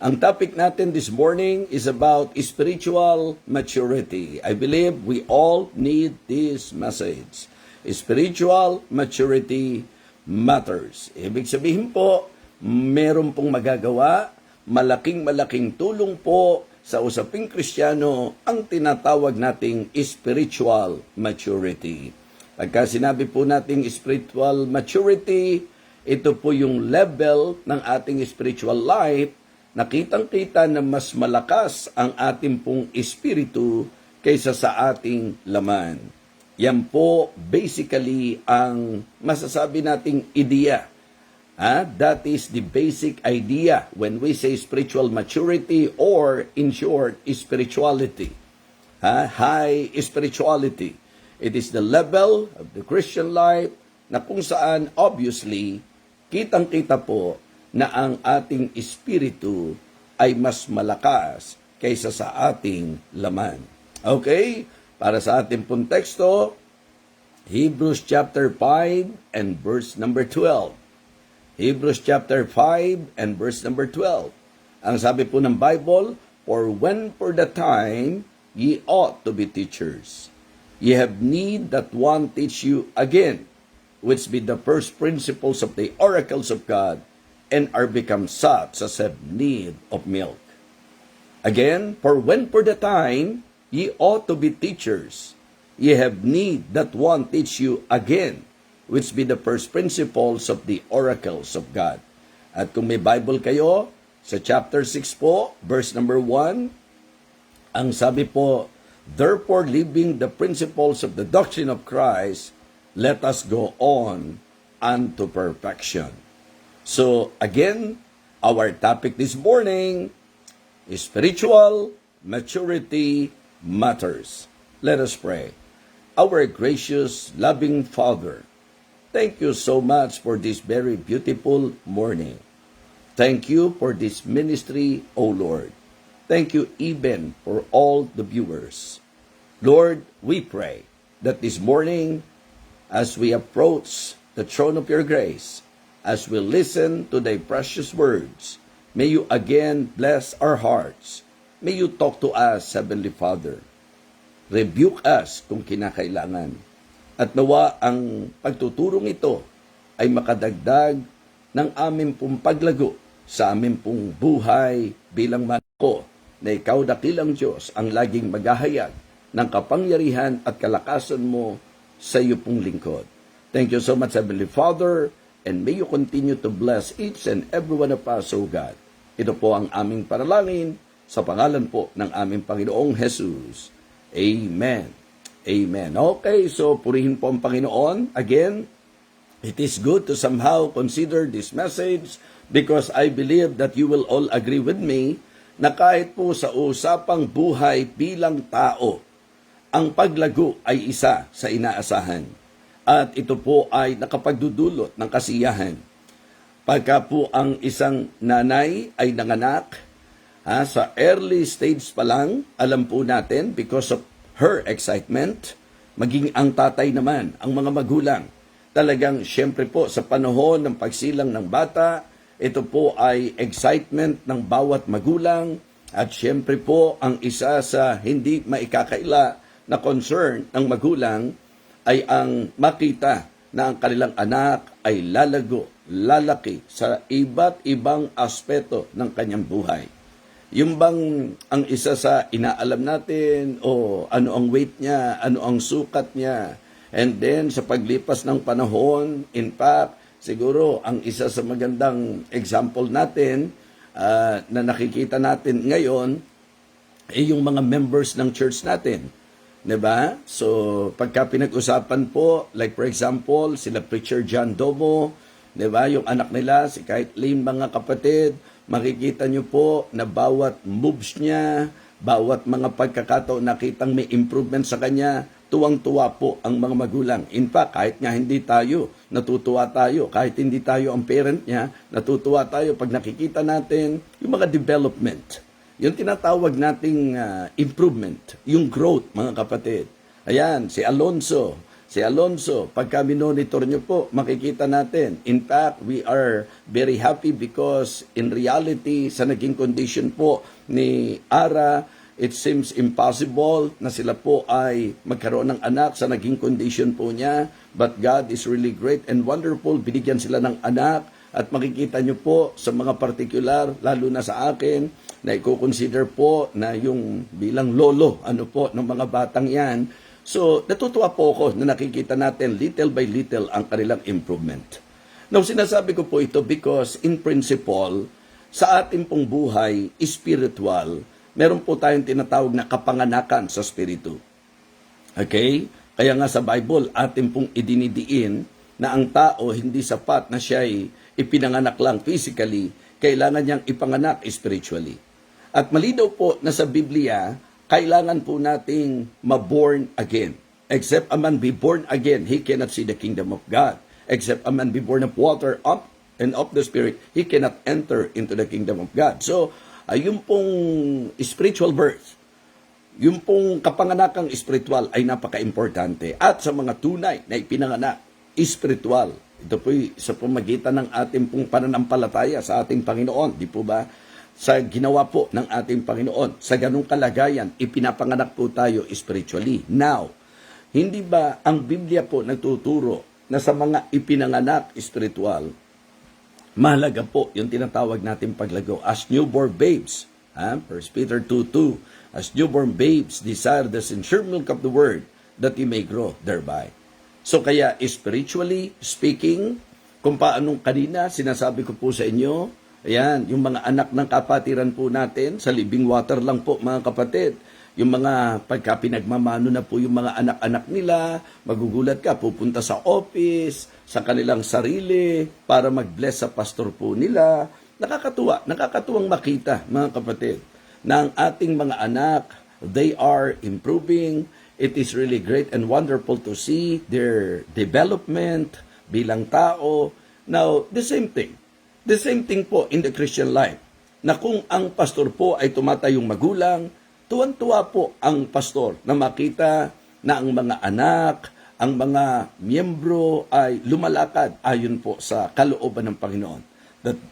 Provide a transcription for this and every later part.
Ang topic natin this morning is about spiritual maturity. I believe we all need this message. Spiritual maturity matters. Ibig sabihin po, meron pong magagawa, malaking tulong po sa usaping Kristiyano ang tinatawag nating spiritual maturity. Pagka sinabi po nating spiritual maturity, ito po yung level ng ating spiritual life na kitang-kita na mas malakas ang ating pong espiritu kaysa sa ating laman. Yan po basically ang masasabi nating ideya. That is the basic idea when we say spiritual maturity or in short, spirituality. High spirituality. It is the level of the Christian life na kung saan obviously kitang-kita po na ang ating espiritu ay mas malakas kaysa sa ating laman. Okay? Para sa ating pong teksto, Hebrews chapter 5 and verse number 12. Hebrews chapter 5 and verse number 12. Ang sabi po ng Bible, "For when for the time ye ought to be teachers, ye have need that one teach you again, which be the first principles of the oracles of God, and are become such as have need of milk." Again, "For when for the time ye ought to be teachers, ye have need that one teach you again, which be the first principles of the oracles of God." At kung may Bible kayo, sa chapter 6 po, verse number 1, ang sabi po, "Therefore, leaving the principles of the doctrine of Christ, let us go on unto perfection." So, again, our topic this morning is spiritual maturity matters. Let us pray. Our gracious, loving Father, thank you so much for this very beautiful morning. Thank you for this ministry, O Lord. Thank you even for all the viewers. Lord, we pray that this morning, as we approach the throne of your grace, as we listen to thy precious words, may you again bless our hearts. May you talk to us, Heavenly Father. Rebuke us kung kinakailangan. At nawa ang pagtuturong ito ay makadagdag ng aming pong paglago sa aming pong buhay bilang manako na ikaw dakilang Diyos ang laging maghahayag ng kapangyarihan at kalakasan mo sa iyo pong lingkod. Thank you so much, Heavenly Father, and may you continue to bless each and every one of us, O God. Ito po ang aming panalangin sa pangalan po ng aming Panginoong Jesus. Amen. Amen. Okay, so purihin po ang Panginoon. Again, it is good to somehow consider this message because I believe that you will all agree with me na kahit po sa usapang buhay bilang tao, ang paglago ay isa sa inaasahan. At ito po ay nakapagdudulot ng kasiyahan. Pagka po ang isang nanay ay nanganak, sa early stage pa lang, alam po natin, because of her excitement, maging ang tatay naman, ang mga magulang. Talagang, syempre po, sa panahon ng pagsilang ng bata, ito po ay excitement ng bawat magulang, at syempre po, ang isa sa hindi maikakaila na concern ng magulang, ay ang makita na ang kanilang anak ay lalago, lalaki sa iba't ibang aspeto ng kanyang buhay. Yung bang ang isa sa inaalam natin, ano ang weight niya, ano ang sukat niya, and then sa paglipas ng panahon, in fact, siguro ang isa sa magandang example natin na nakikita natin ngayon ay yung mga members ng church natin. Diba? So, pagka pinag-usapan po, like for example, sila Preacher John Domo, diba? Yung anak nila, si Kaitlyn, mga kapatid, makikita nyo po na bawat moves niya, bawat mga pagkakataon nakitang may improvement sa kanya, tuwang-tuwa po ang mga magulang. In fact, kahit nga hindi tayo, natutuwa tayo. Kahit hindi tayo ang parent niya, natutuwa tayo pag nakikita natin yung mga development. Yung tinatawag nating improvement, yung growth, mga kapatid. Ayan, si Alonso, Si Alonso, pagka minonitor nyo po, makikita natin. In fact, we are very happy because in reality, sa naging condition po ni Ara, it seems impossible na sila po ay magkaroon ng anak sa naging condition po niya. But God is really great and wonderful. Binigyan sila ng anak at makikita nyo po sa mga particular, lalo na sa akin, na i-consider po na yung bilang lolo, ng mga batang yan. So, natutuwa po ako na nakikita natin little by little ang kanilang improvement. Now, sinasabi ko po ito because in principle, sa ating pong buhay, spiritual, meron po tayong tinatawag na kapanganakan sa spiritu. Okay? Kaya nga sa Bible, ating pong idinidiin na ang tao hindi sapat na siya ay ipinanganak lang physically, kailangan niyang ipanganak spiritually. At malinaw po na sa Biblia, kailangan po nating ma-born again. Except a man be born again, he cannot see the kingdom of God. Except a man be born of water up and of the Spirit, he cannot enter into the kingdom of God. So, yung pong spiritual birth, yung pong kapanganakang spiritual ay napaka-importante. At sa mga tunay na ipinanganak, spiritual. Ito po sa pamagitan ng ating pong pananampalataya sa ating Panginoon. Di po ba? Sa ginawa po ng ating Panginoon. Sa ganung kalagayan, ipinapanganak po tayo spiritually. Now, hindi ba ang Biblia po nagtuturo na sa mga ipinanganak spiritual, mahalaga po yung tinatawag natin paglago as newborn babes. 1 Peter 2:2, as newborn babes desire the sincere milk of the word that you may grow thereby. So kaya spiritually speaking, kung paanong kanina sinasabi ko po sa inyo, ayan, yung mga anak ng kapatiran po natin, sa living water lang po mga kapatid. Yung mga pagka pinagmamano na po yung mga anak-anak nila, magugulat ka, pupunta sa office, sa kanilang sarili, para mag-bless sa pastor po nila. Nakakatuwang makita mga kapatid, na ang ating mga anak, they are improving. It is really great and wonderful to see their development bilang tao. Now, the same thing po in the Christian life, na kung ang pastor po ay tumatayong magulang, tuwan-tuwa po ang pastor na makita na ang mga anak, ang mga miyembro ay lumalakad ayon po sa kalooban ng Panginoon. That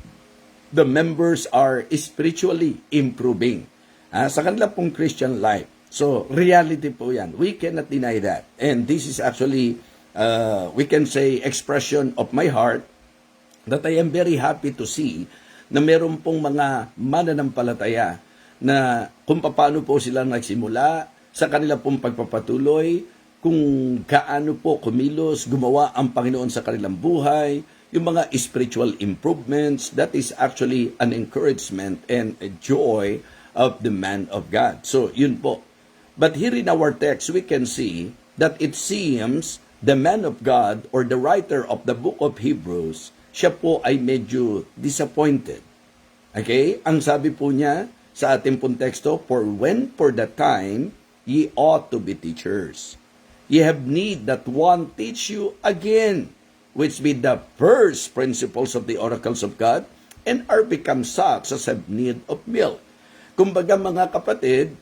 the members are spiritually improving sa kanila pong Christian life. So, reality po yan. We cannot deny that. And this is actually, we can say, expression of my heart, that I am very happy to see na meron pong mga mananampalataya na kung paano po sila nagsimula sa kanila pong pagpapatuloy, kung gaano po kumilos, gumawa ang Panginoon sa kanilang buhay, yung mga spiritual improvements, that is actually an encouragement and a joy of the man of God. So, yun po. But here in our text, we can see that it seems the man of God or the writer of the book of Hebrews, siya po ay medyo disappointed. Okay? Ang sabi po niya sa ating pong teksto, for when for the time ye ought to be teachers, ye have need that one teach you again, which be the first principles of the oracles of God, and are become such as have need of milk. Kumbaga mga kapatid,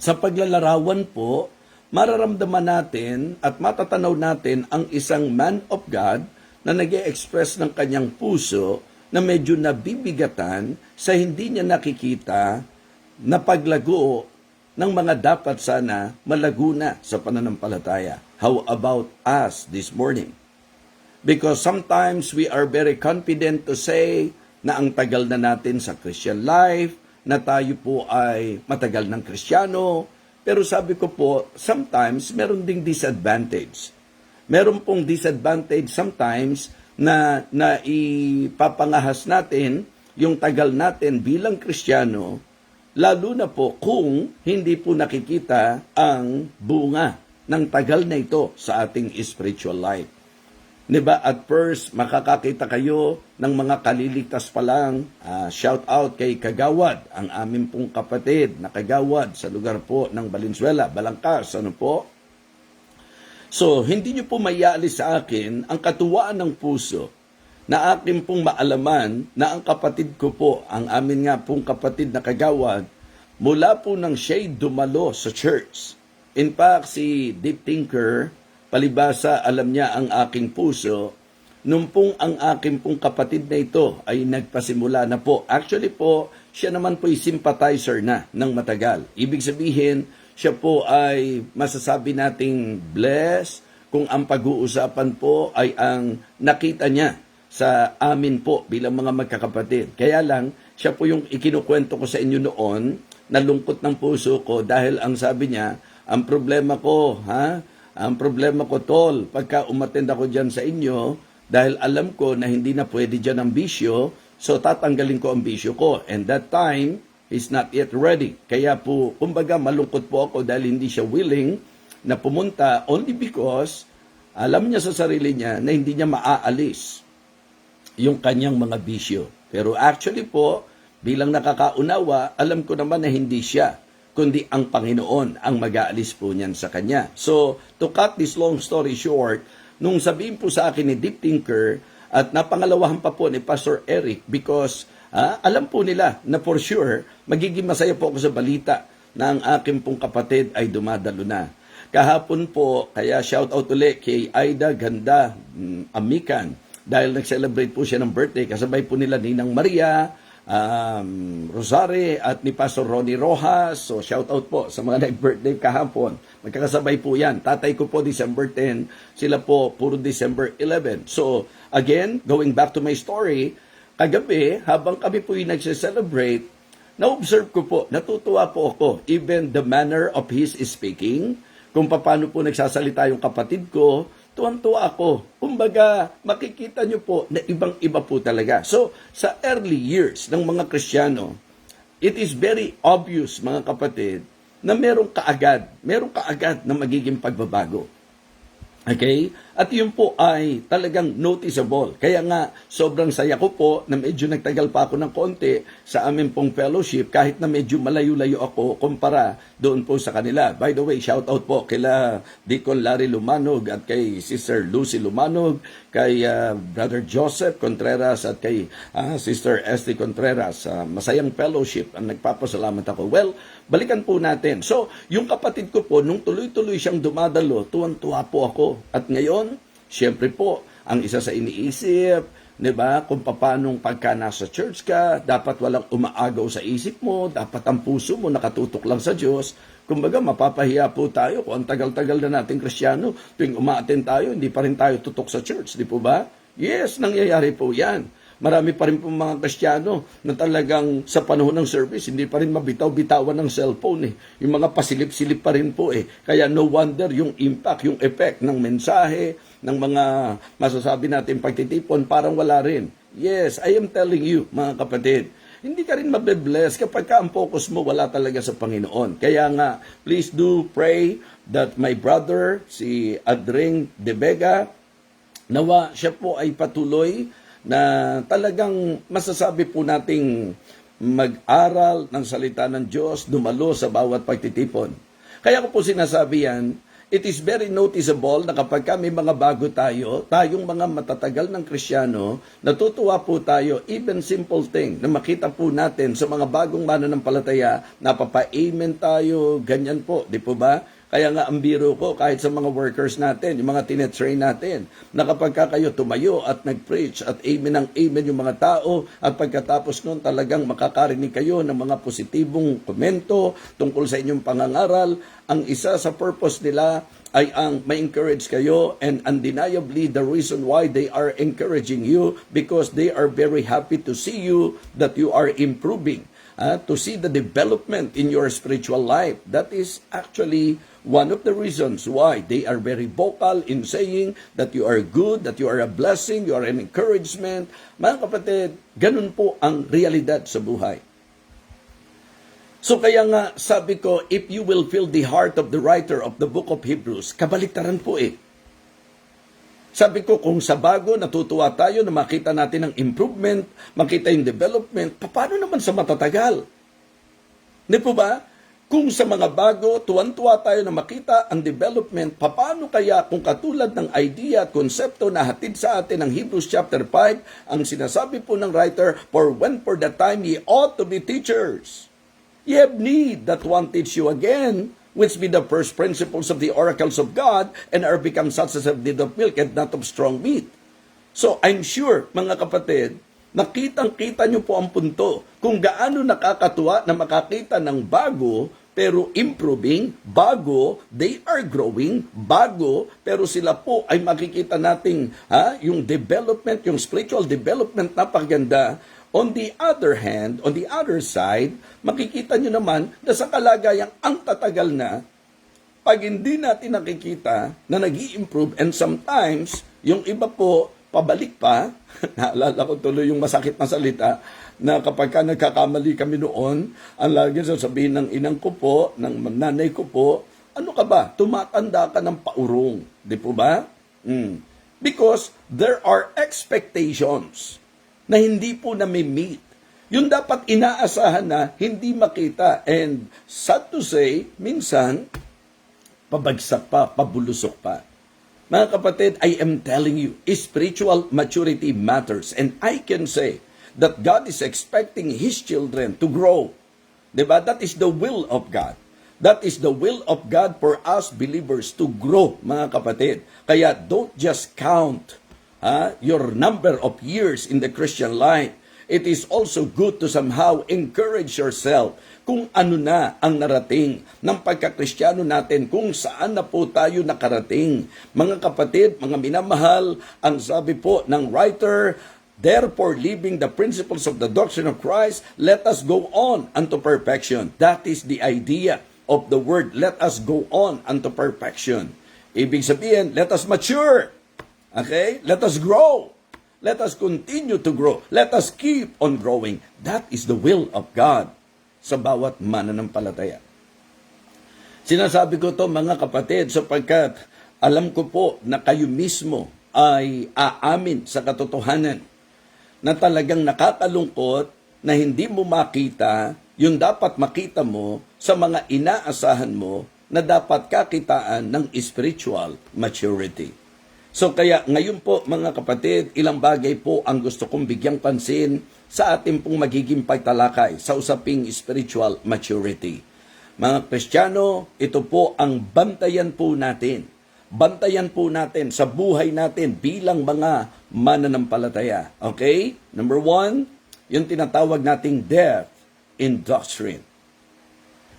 sa paglalarawan po, mararamdaman natin at matatanaw natin ang isang man of God na nag-e-express ng kanyang puso na medyo nabibigatan sa hindi niya nakikita na paglago ng mga dapat sana malago na sa pananampalataya. How about us this morning? Because sometimes we are very confident to say na ang tagal na natin sa Christian life, na tayo po ay matagal ng Kristiyano, pero sabi ko po, sometimes meron ding disadvantage. Meron pong disadvantage sometimes na ipapangahas natin yung tagal natin bilang Kristiyano, lalo na po kung hindi po nakikita ang bunga ng tagal na ito sa ating spiritual life. Diba, at first, makakakita kayo ng mga kaliligtas pa lang. Shout out kay Kagawad, ang aming pong kapatid na Kagawad sa lugar po ng Valenzuela, Balangkas, ano po? So, hindi nyo po maialis sa akin ang katuwaan ng puso na akin pong maalaman na ang kapatid ko po, ang amin nga pong kapatid na Kagawad, mula po nang siya'y dumalo sa church. In fact, si Deep Tinker, palibasa alam niya ang aking puso, nung pong ang aking pong kapatid na ito ay nagpasimula na po. Actually po, siya naman po ay sympathizer na ng matagal. Ibig sabihin, siya po ay masasabi nating blessed kung ang pag-uusapan po ay ang nakita niya sa amin po bilang mga magkakapatid. Kaya lang, siya po yung ikinukwento ko sa inyo noon, nalungkot ng puso ko dahil ang sabi niya, ang problema ko, ang problema ko, tol, pagka umattend ako dyan sa inyo, dahil alam ko na hindi na pwede dyan ang bisyo, so tatanggalin ko ang bisyo ko. And that time, is not yet ready. Kaya po, kumbaga, malungkot po ako dahil hindi siya willing na pumunta only because alam niya sa sarili niya na hindi niya maaalis yung kanyang mga bisyo. Pero actually po, bilang nakakaunawa, alam ko naman na hindi siya, kundi ang Panginoon ang mag-aalis po niyan sa kanya. So, to cut this long story short, nung sabihin po sa akin ni Deep Thinker, at napangalawahan pa po ni Pastor Eric, because alam po nila na for sure, magiging masaya po ako sa balita na ang aking pong kapatid ay dumadalo na. Kahapon po, kaya shout out ulit kay Aida Ganda Amikan, dahil nag-celebrate po siya ng birthday, kasabay po nila Ninang Maria, Rosare at ni Pastor Ronnie Rojas. So shout out po sa mga nag-birthday kahapon. Magkakasabay po yan. Tatay ko po December 10, sila po puro December 11. So again, going back to my story, kagabi habang kami po yung nagse-celebrate, na-observe ko po, natutuwa po ako, even the manner of his speaking, kung paano po nagsasalita yung kapatid ko, tuwan-tuwa ako. Kumbaga, makikita nyo po na ibang-iba po talaga. So, sa early years ng mga Kristiyano, it is very obvious, mga kapatid, na merong kaagad na magiging pagbabago. Okay? At yun po ay talagang noticeable. Kaya nga, sobrang saya ko po na medyo nagtagal pa ako ng konti sa amin pong fellowship kahit na medyo malayo-layo ako kumpara doon po sa kanila. By the way, shout out po kila Deacon Larry Lumanog at kay Sister Lucy Lumanog, kay Brother Joseph Contreras at kay Sister Esty Contreras. Masayang fellowship ang nagpapasalamat ako. Well, balikan po natin. So, yung kapatid ko po, nung tuloy-tuloy siyang dumadalo, tuwan-tuwa po ako. At ngayon, siyempre po, ang isa sa iniisip, di ba, kung paano pagka nasa church ka, dapat walang umaagaw sa isip mo, dapat ang puso mo nakatutok lang sa Diyos. Kumbaga, mapapahiya po tayo kung ang tagal-tagal na nating Kristiyano, tuwing umaattend tayo, hindi pa rin tayo tutok sa church, di po ba? Yes, nangyayari po yan. Marami pa rin po mga Kristiyano na talagang sa panahon ng service, hindi pa rin mabitaw-bitawan ng cellphone eh. Yung mga pasilip-silip pa rin po eh. Kaya no wonder yung impact, yung effect ng mensahe, ng mga masasabi natin pagtitipon, parang wala rin. Yes, I am telling you, mga kapatid, hindi ka rin mabe-bless kapag ka ang focus mo wala talaga sa Panginoon. Kaya nga, please do pray that my brother, si Adring De Vega, nawa siya po ay patuloy na talagang masasabi po nating mag-aral ng salita ng Diyos, dumalo sa bawat pagtitipon. Kaya ko po sinasabi yan, it is very noticeable na kapag may mga bago tayo, tayong mga matatagal ng Kristiyano, natutuwa po tayo, even simple thing, na makita po natin sa mga bagong mananampalataya, napapa-amen tayo, ganyan po, di po ba? Kaya nga ang biro ko, kahit sa mga workers natin, yung mga tinetrain natin, na kapag kayo tumayo at nag-preach at amen ang amen yung mga tao, at pagkatapos nun talagang makakarinig kayo ng mga positibong komento tungkol sa inyong pangangaral, ang isa sa purpose nila ay ang ma-encourage kayo, and undeniably the reason why they are encouraging you because they are very happy to see you that you are improving. To see the development in your spiritual life. That is actually one of the reasons why they are very vocal in saying that you are good, that you are a blessing, you are an encouragement. Mga kapatid, ganun po ang realidad sa buhay. So kaya nga sabi ko, if you will feel the heart of the writer of the book of Hebrews, kabaliktaran po eh. Sabi ko, kung sa bago, natutuwa tayo na makita natin ang improvement, makita yung development, paano naman sa matatagal? Di po ba? Kung sa mga bago, tuwan-tuwa tayo na makita ang development, paano kaya kung katulad ng idea at konsepto na hatid sa atin ng Hebrews chapter 5, ang sinasabi po ng writer, for when for the time ye ought to be teachers, ye have need that one teach you again, which be the first principles of the oracles of God, and are become such as have need of milk and not of strong meat. So, I'm sure, mga kapatid, nakitang-kita nyo po ang punto kung gaano nakakatuwa na makakita ng bago, pero improving, bago, they are growing, bago, pero sila po ay makikita nating yung development, yung spiritual development na paganda. On the other hand, on the other side, makikita nyo naman na sa kalagayang ang tatagal na, pag hindi natin nakikita na nag-i-improve, and sometimes, yung iba po, pabalik pa, naalala ko tuloy yung masakit na salita, na kapag ka nagkakamali kami noon, ang lagi sasabihin ng inang ko po, ng nanay ko po, ano ka ba? Tumatanda ka ng paurong. Di po ba? Because there are expectations na hindi po na-meet. Yung dapat inaasahan na hindi makita. And sad to say, minsan, pabagsak pa, pabulusok pa. Mga kapatid, I am telling you, spiritual maturity matters. And I can say that God is expecting His children to grow. Diba? That is the will of God. That is the will of God for us believers to grow, mga kapatid. Kaya don't just count your number of years in the Christian life. It is also good to somehow encourage yourself kung ano na ang narating ng pagkakristyano natin, kung saan na po tayo nakarating. Mga kapatid, mga minamahal, ang sabi po ng writer, therefore, leaving the principles of the doctrine of Christ, let us go on unto perfection. That is the idea of the word, let us go on unto perfection. Ibig sabihin, let us mature. Okay? Let us grow. Let us continue to grow. Let us keep on growing. That is the will of God sa bawat mananampalataya. Sinasabi ko to mga kapatid sapagkat alam ko po na kayo mismo ay aamin sa katotohanan na talagang nakakalungkot na hindi mo makita yung dapat makita mo sa mga inaasahan mo na dapat kakitaan ng spiritual maturity. So kaya ngayon po mga kapatid, ilang bagay po ang gusto kong bigyang pansin sa ating pong magiging pagtalakay sa usaping spiritual maturity. Mga Kristiyano, ito po ang bantayan po natin. Bantayan po natin sa buhay natin bilang mga mananampalataya. Okay? Number 1, yung tinatawag nating depth in doctrine.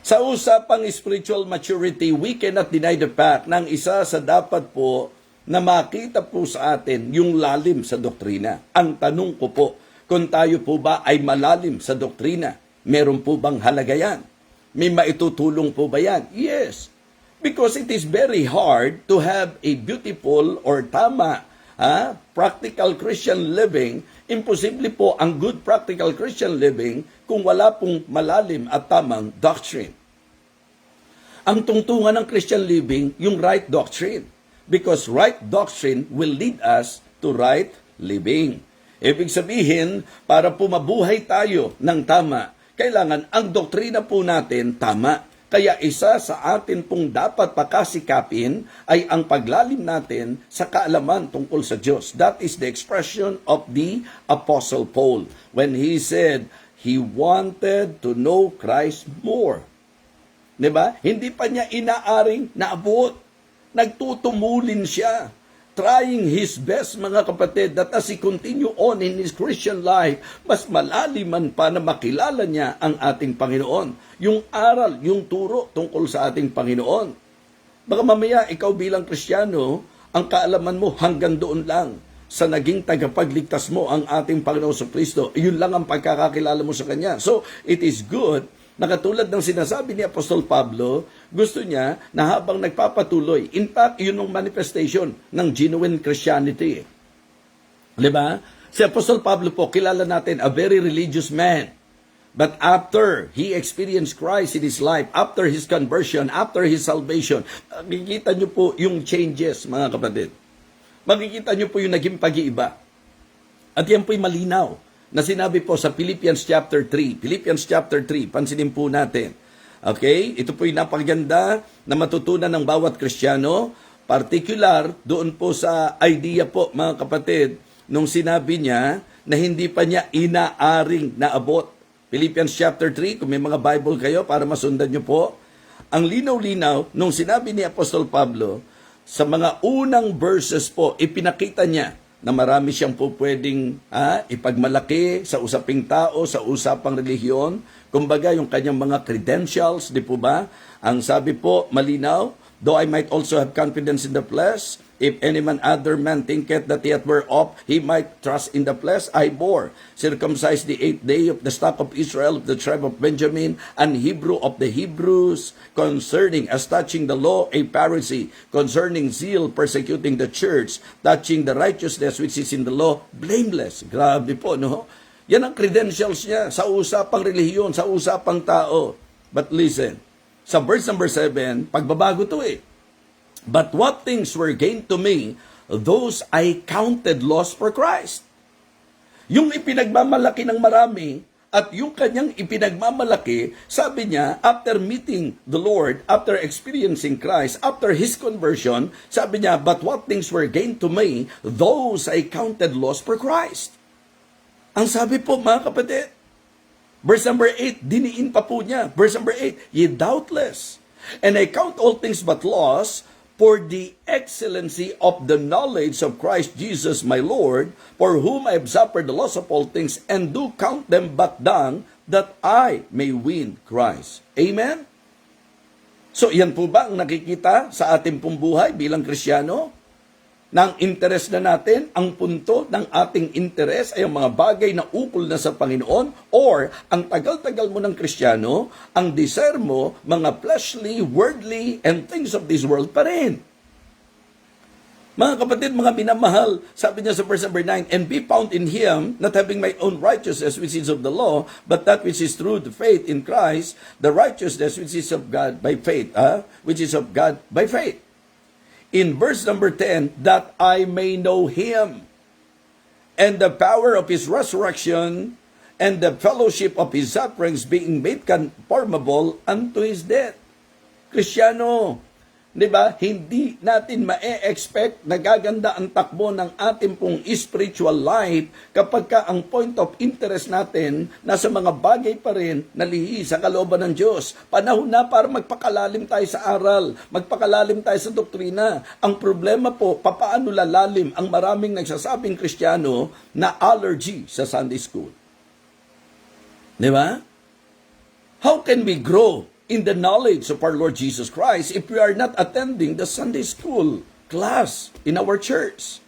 Sa usapang spiritual maturity, we cannot deny the fact na ang isa sa dapat po na makita po sa atin yung lalim sa doktrina. Ang tanong ko po, kung tayo po ba ay malalim sa doktrina, meron po bang halaga yan? May maitutulong po ba yan? Yes. Because it is very hard to have a beautiful or tama practical Christian living. Imposible po ang good practical Christian living kung wala pong malalim at tamang doctrine. Ang tungtungan ng Christian living, yung right doctrine. Because right doctrine will lead us to right living. Ibig sabihin, para po mabuhay tayo ng tama, kailangan ang doktrina po natin tama. Kaya isa sa atin pong dapat pakasikapin ay ang paglalim natin sa kaalaman tungkol sa Diyos. That is the expression of the Apostle Paul when he said he wanted to know Christ more. Diba? Hindi pa niya inaaring naabot. Nagtutumulin siya. Trying his best, mga kapatid, that as he continue on in his Christian life, mas malaliman pa na makilala niya ang ating Panginoon. Yung aral, yung turo tungkol sa ating Panginoon. Baka mamaya, ikaw bilang Kristiyano, ang kaalaman mo hanggang doon lang sa naging tagapagligtas mo ang ating Panginoon sa Kristo. Yun lang ang pagkakakilala mo sa Kanya. So, it is good na katulad ng sinasabi ni Apostol Pablo, gusto niya na habang nagpapatuloy, in fact, yun ang manifestation ng genuine Christianity. Diba? Si Apostol Pablo po, kilala natin, a very religious man. But after he experienced Christ in his life, after his conversion, after his salvation, makikita niyo po yung changes, mga kapatid. Makikita niyo po yung naging pag-iiba. At yan po'y malinaw na sinabi po sa Philippians chapter 3. Philippians chapter 3, pansinin po natin. Okay? Ito po'y napakaganda na matutunan ng bawat Kristiyano, particular doon po sa idea po, mga kapatid, nung sinabi niya na hindi pa niya inaaring naabot. Philippians chapter 3, kung may mga Bible kayo para masundan niyo po. ang linaw-linaw nung sinabi ni Apostol Pablo, sa mga unang verses po, ipinakita niya na marami siyang po pwedeng ipagmalaki sa usaping tao, sa usapang relihiyon. Kumbaga, yung kanyang mga credentials, di po ba? Ang sabi po, malinaw, though I might also have confidence in the flesh, if any man other man thinketh that he hath whereof he might trust in the flesh, I bore, circumcised the 8th day of the stock of Israel, of the tribe of Benjamin, an Hebrew of the Hebrews, concerning, as touching the law, a Pharisee, concerning zeal, persecuting the church, touching the righteousness which is in the law, blameless. Grabe po, no? Yan ang credentials niya sa usapang relihiyon, sa usapang tao. But listen, sa verse number 7, pagbabago to eh. But what things were gained to me, those I counted loss for Christ. Yung ipinagmamalaki ng marami at yung kanyang ipinagmamalaki, sabi niya, after meeting the Lord, after experiencing Christ, after his conversion, sabi niya, but what things were gained to me, those I counted loss for Christ. Ang sabi po, mga kapatid, verse number 8, diniin pa po niya. Verse number 8, ye doubtless, and I count all things but loss, for the excellency of the knowledge of Christ Jesus my Lord, for whom I have suffered the loss of all things, and do count them but dung, that I may win Christ. Amen? So, yan po ba ang nakikita sa ating pong buhay bilang Kristiyano? Nang interest na natin, ang punto ng ating interest ay ang mga bagay na ukol na sa Panginoon, or ang tagal-tagal mo ng Kristiyano, ang desire mo, mga fleshly, worldly, and things of this world pa rin. Mga kapatid, mga minamahal, sabi niya sa verse number 9, and be found in Him, not having my own righteousness which is of the law, but that which is through the faith in Christ, the righteousness which is of God by faith, which is of God by faith. In verse number 10, that I may know Him, and the power of His resurrection, and the fellowship of His sufferings, being made conformable unto His death. Kristiyano, di ba? Hindi natin ma-expect na gaganda ang takbo ng ating pong spiritual life kapag ka ang point of interest natin nasa mga bagay pa rin na lihi sa kalooban ng Diyos. Panahon na para magpakalalim tayo sa aral, magpakalalim tayo sa doktrina. Ang problema po, papaano lalalim ang maraming nagsasabing Kristiyano na allergy sa Sunday school. Di ba? How can we grow in the knowledge of our Lord Jesus Christ if we are not attending the Sunday school class in our church?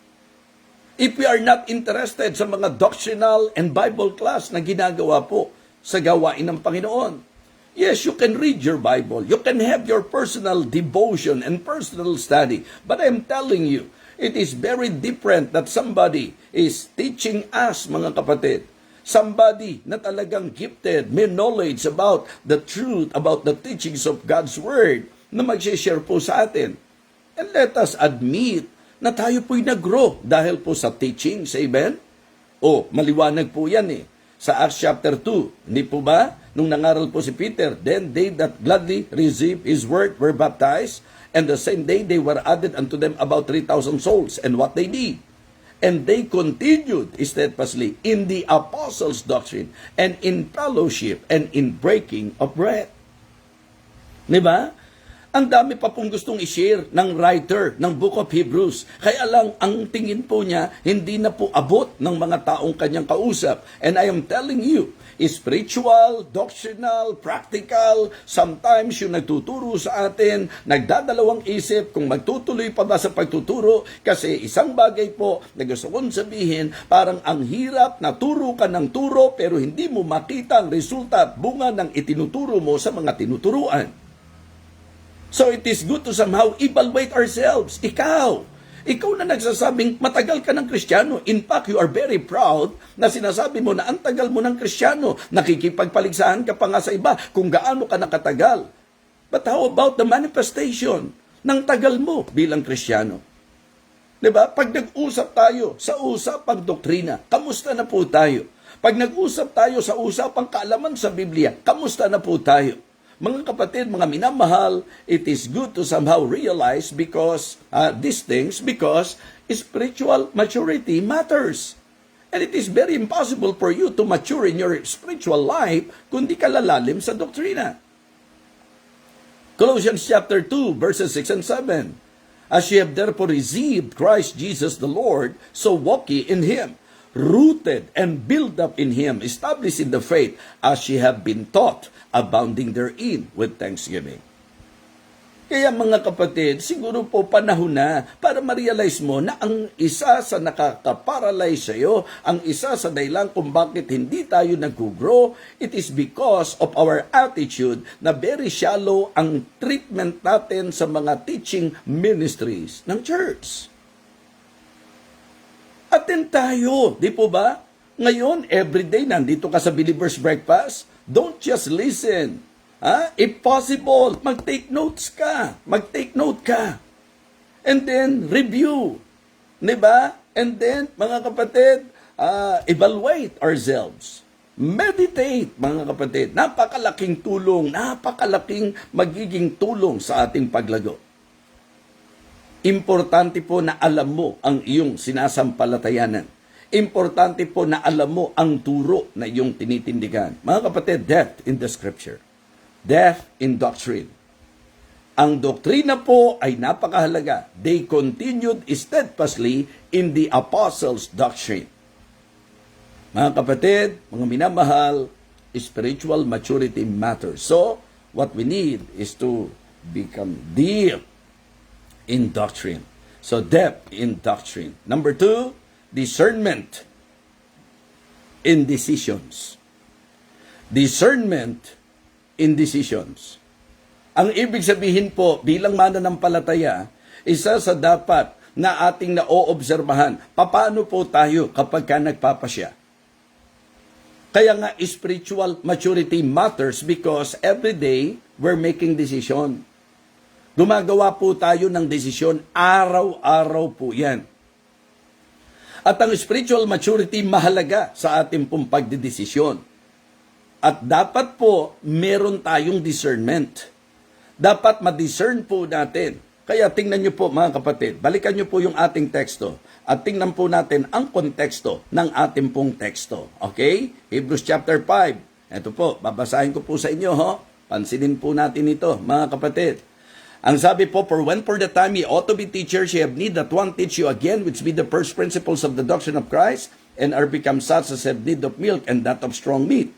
If we are not interested sa mga doctrinal and Bible class na ginagawa po sa gawain ng Panginoon. Yes, you can read your Bible. You can have your personal devotion and personal study. But I'm telling you, it is very different that somebody is teaching us, mga kapatid, somebody na talagang gifted, may knowledge about the truth, about the teachings of God's Word, na mag-share po sa atin. And let us admit na tayo po'y nag-grow dahil po sa teachings, amen? Maliwanag po yan eh. Sa Acts chapter 2, hindi po ba? Nung nangaral po si Peter, then they that gladly received his word were baptized, and the same day they were added unto them about 3,000 souls. And what they did? And they continued steadfastly in the apostles' doctrine, and in fellowship, and in breaking of bread. Diba? Ang dami pa pong gustong i-share ng writer ng Book of Hebrews. Kaya lang, ang tingin po niya, hindi na po abot ng mga taong kanyang kausap. And I am telling you, spiritual, doctrinal, practical, sometimes yung nagtuturo sa atin, nagdadalawang isip kung magtutuloy pa ba sa pagtuturo, kasi isang bagay po na gusto kong sabihin, parang ang hirap na turo ka ng turo pero hindi mo makita ang resulta at bunga ng itinuturo mo sa mga tinuturuan. So it is good to somehow evaluate ourselves. Ikaw na nagsasabing matagal ka ng Kristiyano. In fact, you are very proud na sinasabi mo na ang tagal mo ng Kristiyano. Nakikipagpaligsahan ka pa nga sa iba kung gaano ka nakatagal. But how about the manifestation ng tagal mo bilang Kristiyano? Diba? Pag nag-usap tayo sa usapang doktrina, kamusta na po tayo? Pag nag-usap tayo sa usapang kaalaman sa Biblia, kamusta na po tayo? Mga kapatid, mga minamahal, it is good to somehow realize because these things, because spiritual maturity matters. And it is very impossible for you to mature in your spiritual life kung di ka lalalim sa doktrina. Colossians chapter 2, verses 6 and 7. As ye have therefore received Christ Jesus the Lord, so walk ye in Him, rooted and built up in Him, established in the faith, as ye have been taught, abounding therein with thanksgiving. Kaya mga kapatid, siguro po panahon na para ma-realize mo na ang isa sa nakaka-paralyze sa iyo, ang isa sa dahilan kung bakit hindi tayo nag-grow, it is because of our attitude na very shallow ang treatment natin sa mga teaching ministries ng church. Attend tayo, di po ba? Ngayon, everyday nandito ka sa Believer's Breakfast, don't just listen. If possible, mag-take notes ka. Mag-take note ka. And then, review. Diba? And then, mga kapatid, evaluate ourselves. Meditate, mga kapatid. Napakalaking tulong, napakalaking magiging tulong sa ating paglago. Importante po na alam mo ang iyong sinasampalatayanan. Importante po na alam mo ang turo na iyong tinitindigan. Mga kapatid, depth in the Scripture. Death in doctrine. Ang doktrina po ay napakahalaga. They continued steadfastly in the apostles' doctrine. Mga kapatid, mga minamahal, spiritual maturity matters. So, what we need is to become deep in doctrine. So, depth in doctrine. Number 2, discernment in decisions. Discernment in decisions. Ang ibig sabihin po, bilang mananampalataya, isa sa dapat na ating naoobserbahan, paano po tayo kapag ka nagpapasya? Kaya nga, spiritual maturity matters because every day, we're making decision. Gumagawa po tayo ng desisyon, araw-araw po yan. At ang spiritual maturity mahalaga sa ating pong pagdidesisyon. At dapat po, meron tayong discernment. Dapat ma-discern po natin. Kaya tingnan nyo po mga kapatid, balikan nyo po yung ating teksto at tingnan po natin ang konteksto ng ating pong teksto. Okay? Hebrews chapter 5. Ito po, babasahin ko po sa inyo. Pansinin po natin ito mga kapatid. Ang sabi po, for when for the time ye ought to be teachers, ye have need that one teach you again, which be the first principles of the doctrine of Christ, and are become such as have need of milk and not of strong meat.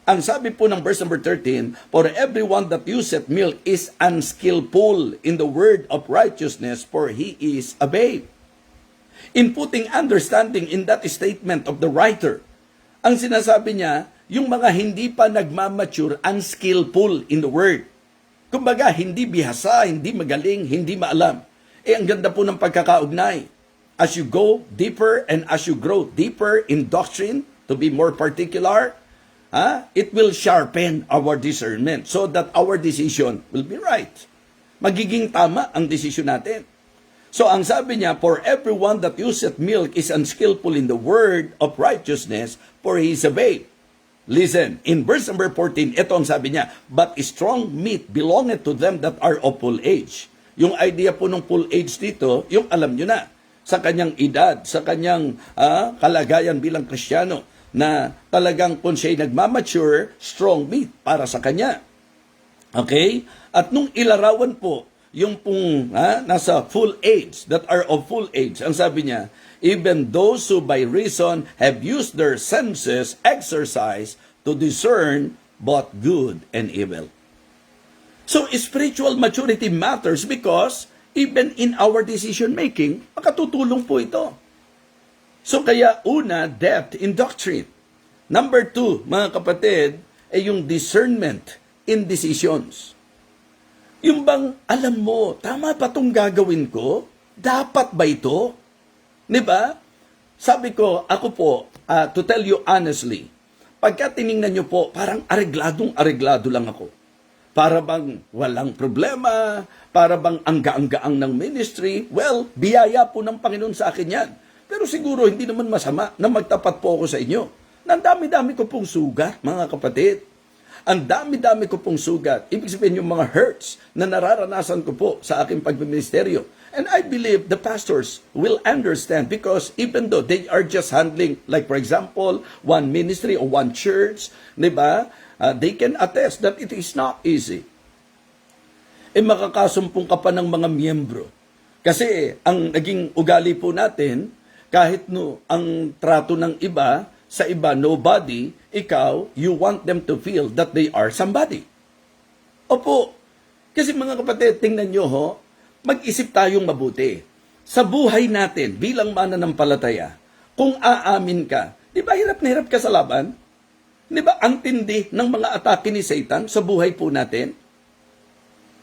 Ang sabi po ng verse number 13, for everyone that useth milk is unskillful in the word of righteousness, for he is a babe. In putting understanding in that statement of the writer, ang sinasabi niya, yung mga hindi pa nagmamature, unskillful in the word. Kumbaga, hindi bihasa, hindi magaling, hindi maalam. Ang ganda po ng pagkakaugnay. As you go deeper and as you grow deeper in doctrine, to be more particular, it will sharpen our discernment so that our decision will be right. Magiging tama ang decision natin. So ang sabi niya, for everyone that useth milk is unskillful in the word of righteousness, for he is a babe. Listen, in verse number 14, ito ang sabi niya, but strong meat belongeth to them that are of full age. Yung idea po ng full age dito, yung alam nyo na, sa kanyang edad, sa kanyang kalagayan bilang Kristiyano, na talagang kung siya'y nagmamature, strong meat para sa kanya. Okay? At nung ilarawan po, yung pong nasa full age, that are of full age, ang sabi niya, even those who by reason have used their senses, exercise to discern both good and evil. So, spiritual maturity matters because even in our decision making, makatutulong po ito. So kaya una, depth in doctrine. Number 2, mga kapatid, ay yung discernment in decisions. Yung bang alam mo, tama ba itong gagawin ko? Dapat ba ito? Diba? Sabi ko, ako po, to tell you honestly, pagka tiningnan nyo po, parang areglado lang ako. Para bang walang problema, para bang angga-anggaang ng ministry, well, biyaya po ng Panginoon sa akin yan. Pero siguro hindi naman masama na magtapat po ako sa inyo. Ang dami-dami ko pong sugat, mga kapatid. Ang dami-dami ko pong sugat. Ibig sabihin yung mga hurts na nararanasan ko po sa aking pagministeryo. And I believe the pastors will understand because even though they are just handling, like for example, one ministry or one church, di ba? They can attest that it is not easy. makakasumpong ka pa ng mga miyembro. Kasi ang naging ugali po natin, kahit ang trato ng iba, sa iba nobody, ikaw, you want them to feel that they are somebody. Opo. Kasi mga kapatid, tingnan nyo ho, mag-isip tayong mabuti. Sa buhay natin, bilang mananampalataya, kung aamin ka, di ba hirap na hirap ka sa laban? Di ba ang tindi ng mga atake ni Satan sa buhay po natin?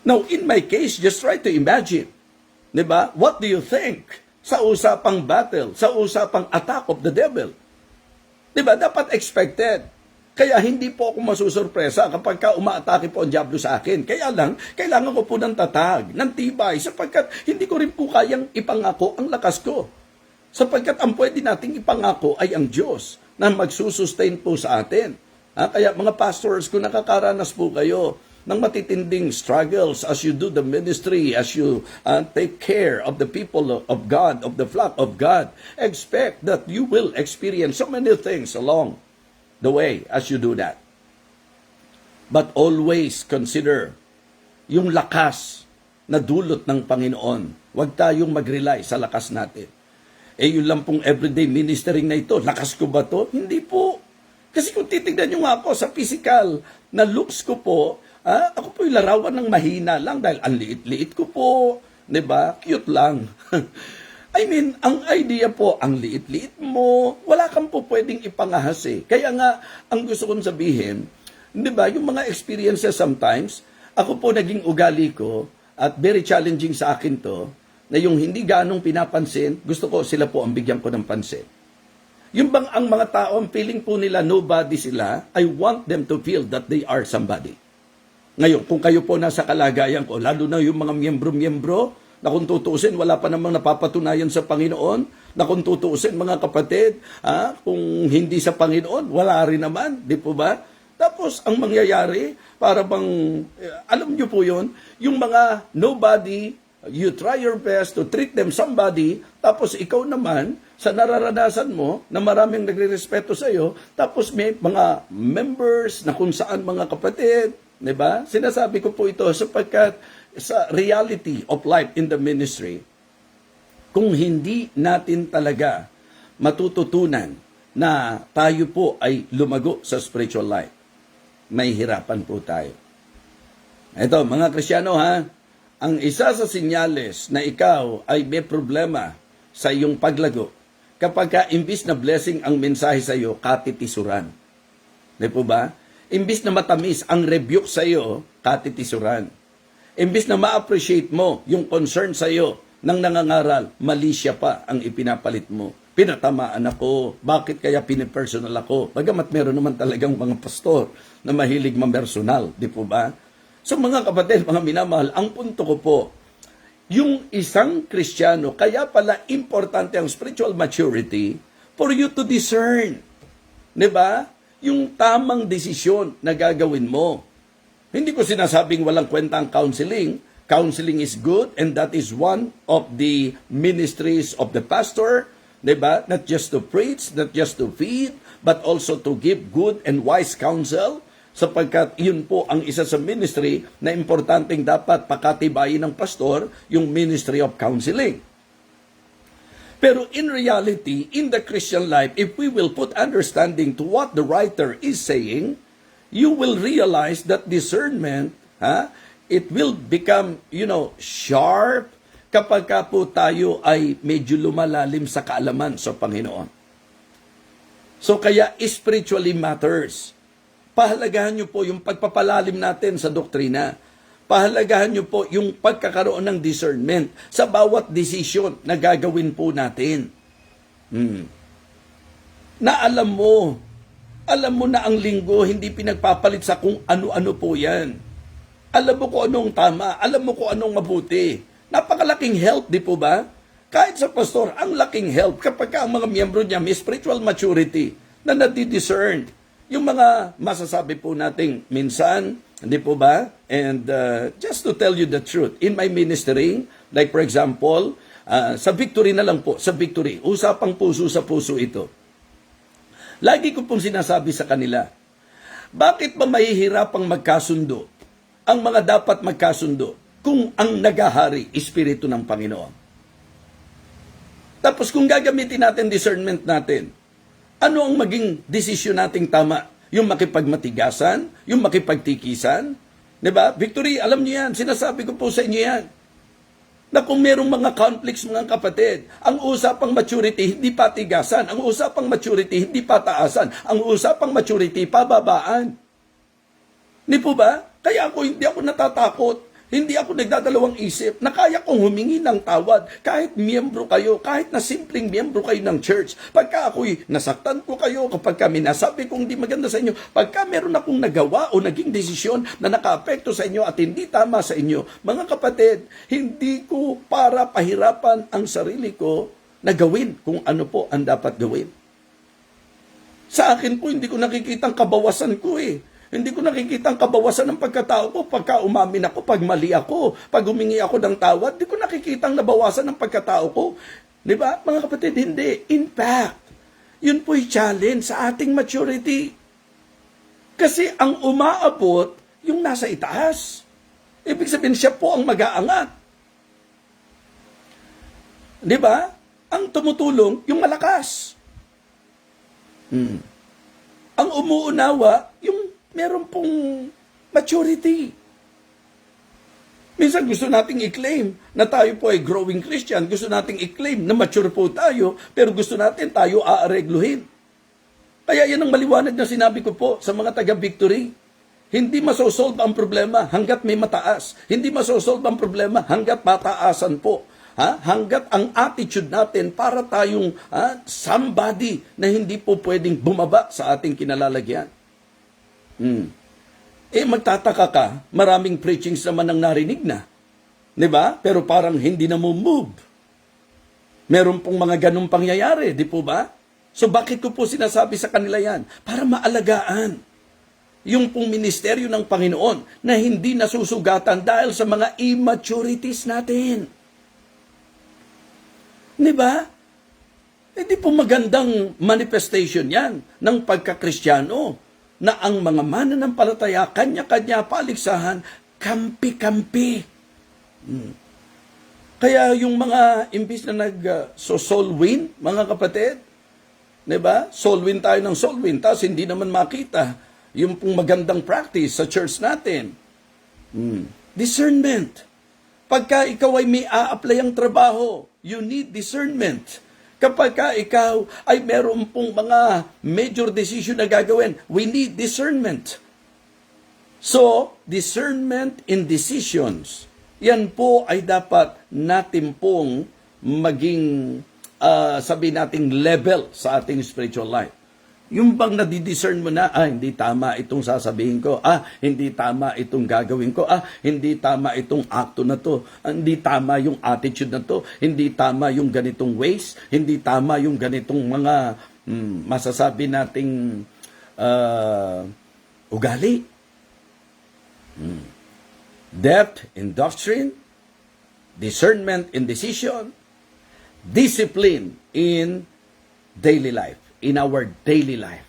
Now, in my case, just try to imagine. Di ba? What do you think sa usapang battle, sa usapang attack of the devil? Di ba? Dapat expected. Kaya hindi po ako masusurpresa kapag umaatake po ang diablo sa akin. Kaya lang, kailangan ko po ng tatag, ng tibay, sapagkat hindi ko rin po kayang ipangako ang lakas ko. Sapagkat ang pwede nating ipangako ay ang Diyos na magsusustain po sa atin. Kaya mga pastors, kung nakakaranas po kayo ng matitinding struggles as you do the ministry, as you take care of the people of God, of the flock of God, expect that you will experience so many things along the way as you do that. But always consider yung lakas na dulot ng Panginoon. Huwag tayong mag-rely sa lakas natin. Yun lang pong everyday ministering na ito. Lakas ko ba to? Hindi po. Kasi kung titignan nyo nga ako sa physical na looks ko po, ako po yung larawan ng mahina lang dahil ang liit-liit ko po. Diba? Cute lang. I mean, ang idea po, ang liit-liit mo, wala kang po pwedeng ipangahas eh. Kaya nga, ang gusto kong sabihin, di ba, yung mga experiences sometimes, ako po naging ugali ko, at very challenging sa akin to, na yung hindi ganong pinapansin, gusto ko sila po ang bigyan ko ng pansin. Yung bang ang mga tao, ang feeling po nila, nobody sila, I want them to feel that they are somebody. Ngayon, kung kayo po nasa kalagayan ko, lalo na yung mga miyembro-miyembro, na kung tutuusin, wala pa namang napapatunayan sa Panginoon, na kung tutuusin mga kapatid, kung hindi sa Panginoon, wala rin naman, di po ba? Tapos, ang mangyayari, para bang, alam nyo po yun, yung mga nobody, you try your best to treat them somebody, tapos ikaw naman, sa nararanasan mo, na maraming nagre-respeto sa iyo, tapos may mga members na kung saan mga kapatid, di ba? Sinasabi ko po ito sapagkat sa reality of life in the ministry, kung hindi natin talaga matututunan na tayo po ay lumago sa spiritual life, may hirapan po tayo. Ito, mga Kristiyano ang isa sa sinyales na ikaw ay may problema sa iyong paglago, kapag ka imbis na blessing ang mensahe sa iyo, katitisuran. Di po ba? Imbis na matamis ang rebuke sa iyo, katitisuran. Imbis na ma-appreciate mo yung concern sa iyo ng nangangaral, mali siya pa ang ipinapalit mo. Pinatamaan ako, bakit kaya pinipersonal ako? Bagamat meron naman talagang mga pastor na mahilig mamersonal, di po ba? So mga kapatid, mga minamahal, ang punto ko po, yung isang Kristiyano, kaya pala importante ang spiritual maturity for you to discern. Di ba? Yung tamang desisyon na gagawin mo. Hindi ko sinasabing walang kwenta ang counseling. Counseling is good and that is one of the ministries of the pastor. Diba? Not just to preach, not just to feed, but also to give good and wise counsel. Sapagkat yun po ang isa sa ministry na importanteng dapat pakatibayin ng pastor, yung ministry of counseling. Pero in reality, in the Christian life, if we will put understanding to what the writer is saying, you will realize that discernment, it will become, sharp kapag ka po tayo ay medyo lumalalim sa kaalaman sa Panginoon. So kaya spiritually matters. Pahalagahan nyo po yung pagpapalalim natin sa doktrina. Pahalagahan nyo po yung pagkakaroon ng discernment sa bawat desisyon na gagawin po natin. Na alam mo na ang linggo hindi pinagpapalit sa kung ano-ano po yan. Alam mo kung anong tama, alam mo kung anong mabuti. Napakalaking help, di po ba? Kahit sa pastor, ang laking help kapag ang mga miyembro niya may spiritual maturity na nadidiscern. Yung mga masasabi po nating minsan, hindi po ba? And just to tell you the truth, in my ministering, like for example, sa victory na lang po, sa victory, usapang puso sa puso ito. Lagi ko pong sinasabi sa kanila, bakit ba mahihirapang magkasundo ang mga dapat magkasundo? kung ang nagahari, Espiritu ng Panginoon. Tapos kung gagamitin natin discernment natin, ano ang maging desisyon nating tama? Yung makipagmatigasan? Yung makipagtikisan? Diba? Victory, alam niyo yan. Sinasabi ko po sa inyo yan. Na kung merong mga conflicts, mga kapatid, ang usapang maturity, hindi patigasan. Ang usapang maturity, hindi pataasan. Ang usapang maturity, pababaan. Hindi po ba? Kaya hindi ako natatakot. Hindi ako nagdadalawang isip na kaya kong humingi ng tawad kahit miyembro kayo, kahit na simpleng miyembro kayo ng church. Pagka ako'y nasaktan ko kayo, kapag kami nasabi kong hindi maganda sa inyo, pagka meron akong nagawa o naging desisyon na nakaapekto sa inyo at hindi tama sa inyo, mga kapatid, hindi ko para pahirapan ang sarili ko na gawin kung ano po ang dapat gawin. Sa akin po, hindi ko nakikitang kabawasan ko eh. Hindi ko nakikita ang kabawasan ng pagkatao ko pagka umamin ako, pag mali ako, pag humingi ako ng tawad, hindi ko nakikita ang nabawasan ng pagkatao ko. Di ba? Mga kapatid, hindi. In fact, yun po'y challenge sa ating maturity. Kasi ang umaabot, yung nasa itaas. Ibig sabihin, siya po ang mag-aangat. Di ba? Ang tumutulong, yung malakas. Ang umuunawa, yung meron pong maturity. Minsan gusto nating i-claim na tayo po ay growing Christian. Gusto nating i-claim na mature po tayo, pero gusto natin tayo aaregluhin. Kaya yan ang maliwanag na sinabi ko po sa mga taga-victory. Hindi masosolve ang problema hanggat may mataas. Hindi masosolve ang problema hanggat mataasan po. Hanggat ang attitude natin para tayong somebody na hindi po pwedeng bumaba sa ating kinalalagyan. Magtataka ka, maraming preachings naman ang narinig na. Diba? Pero parang hindi na move. Meron pong mga ganong pangyayari, di po ba? So bakit ko po sinasabi sa kanila yan? Para maalagaan yung pong ministeryo ng Panginoon na hindi nasusugatan dahil sa mga immaturities natin. Di ba? Hindi po magandang manifestation yan ng pagkakristyano na ang mga mananampalataya, kanya-kanya paligsahan, kampi-kampi. Kaya yung mga imbis na soul win, mga kapatid, diba? Soul win tayo ng soul win, tapos hindi naman makita yung pong magandang practice sa church natin. Discernment. Pagka ikaw ay may a-apply ang trabaho, you need discernment. Kapag ikaw ay meron pong mga major decision na gagawin, we need discernment. So, discernment in decisions, yan po ay dapat natin pong maging, sabi nating level sa ating spiritual life. Yung bang nadidiscern mo na, hindi tama itong sasabihin ko, hindi tama itong gagawin ko, hindi tama itong akto na to, hindi tama yung attitude na to, hindi tama yung ganitong ways, hindi tama yung ganitong mga masasabi nating ugali. Depth in doctrine, discernment in decision, discipline in daily life. In our daily life.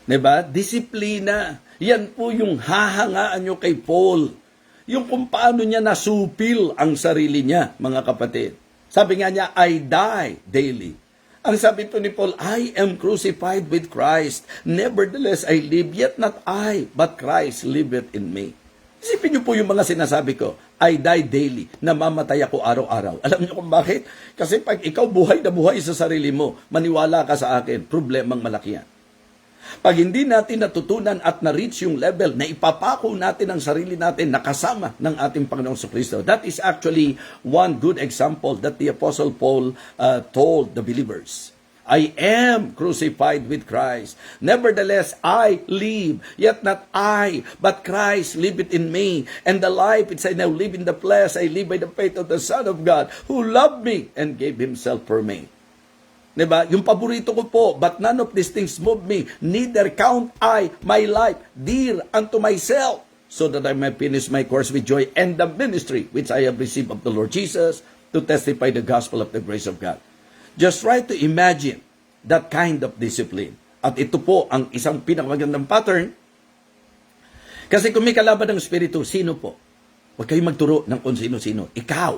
Diba? Disiplina. Yan po yung hahangaan nyo kay Paul. Yung kung paano niya nasupil ang sarili niya, mga kapatid. Sabi nga niya, I die daily. Ang sabi po ni Paul, I am crucified with Christ. Nevertheless, I live, yet not I, but Christ liveth in me. Isipin niyo po yung mga sinasabi ko. I die daily. Namamatay ako araw-araw. Alam niyo kung bakit? Kasi pag ikaw buhay na buhay sa sarili mo, maniwala ka sa akin, problemang malaki yan. Pag hindi natin natutunan at na-reach yung level na ipapako natin ang sarili natin na kasama ng ating Panginoong Kristo, that is actually one good example that the Apostle Paul told the believers. I am crucified with Christ. Nevertheless, I live, yet not I, but Christ liveth in me. And the life which I now live in the flesh, I live by the faith of the Son of God, who loved me and gave Himself for me. Diba? Yung paborito ko po, but none of these things move me, neither count I my life dear unto myself, so that I may finish my course with joy and the ministry which I have received of the Lord Jesus, to testify the gospel of the grace of God. Just try to imagine that kind of discipline. At ito po ang isang pinakamagandang pattern. Kasi kung may kalaban ng Espiritu, sino po? Huwag kayong magturo ng kung sino-sino. Ikaw,